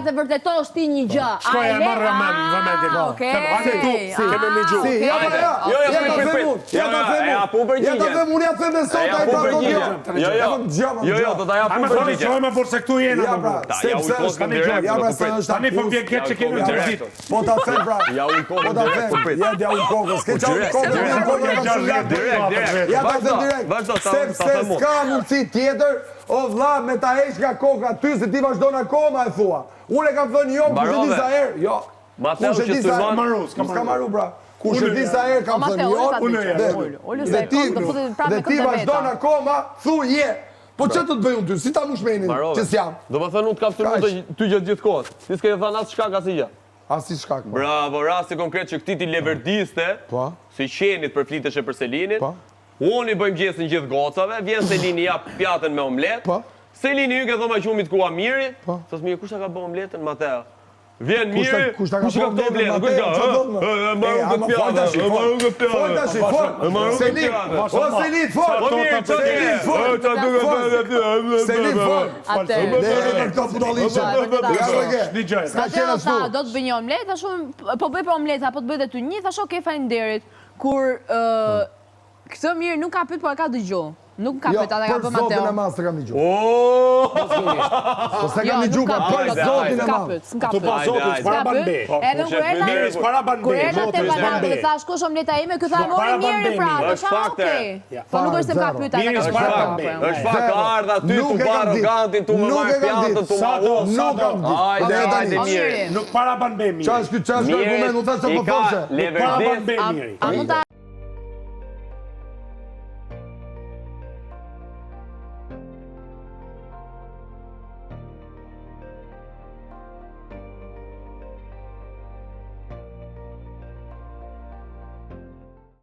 doja të vërtetosh ti një gjë. Shkoja e marrë vëmendje. Okej. Keme një gjuhë. Ja ta them unë ja them me sot ai ka gjë. Jo, do ta jap unë përgjigje. Shojmë por se këtu jena. Ja pra, Tani po vjen keq që kemi drejt. Po ta them pra. Ja u kokën. Ja dia u kokën. S'ke çau kokën. Ja ta them direkt. Sepse s'ka mundësi tjetër. O vlla, me ta heq nga koka ty se ti vazhdon akoma e thua. Unë e kam thënë jo, kush e di sa herë? Jo. Mateu që të marru, s'ka marru pra. Kush e di sa herë kam thënë jo. Dhe ti vazhdon akoma, thu je. Po që të bëj unë ty? Si ta mush menin që s'jam? Do më thënë unë të kapëtëru ty gjithë gjithë kohët. Ti s'ke thënë asë shkak asë i gjë. Asë i shkak, bravo, rasti konkret që këti ti leverdiste, si qenit për fliteshe për Selinit, unë i bëjmë gjesën gjithë gocave, vjen Selini ja pjatën me omlet, Selini ju ke thoma qumit ku Amiri, sësë mirë, kushta ka bë omletën, Mateo? Vjen mirë, kushta ka bë omletën, Mateo? E maru këtë pjatë, e maru këtë pjatë, Selinit, fort! Mateo do të bëj një omlet, thash unë po bëj për omlet, apo të bëj dhe ty një, thash okej, faleminderit. Kur këtë mirë nuk ka pyet, po e ka dëgjuar. Nuk ka pyet, ata ka bë Mateo. Për zotin e mas të kam një gjuhë. Po se kam një gjuhë, për zotin e mas. S'ka pyet. Po zotin, para ban be. Edhe kur erdha te banana, thash kush omleta ime, ky tha mori mirë pra, thash okej. Po nuk është se ka pyet, ata ka pyet. Është fakt, ardha ty tu pa arrogantin, tu më marr pjatën, tu ma u. Nuk kam ditë. Hajde mirë. Nuk para ban be mirë. Çfarë argument, u thash se po thoshe. Leverdis.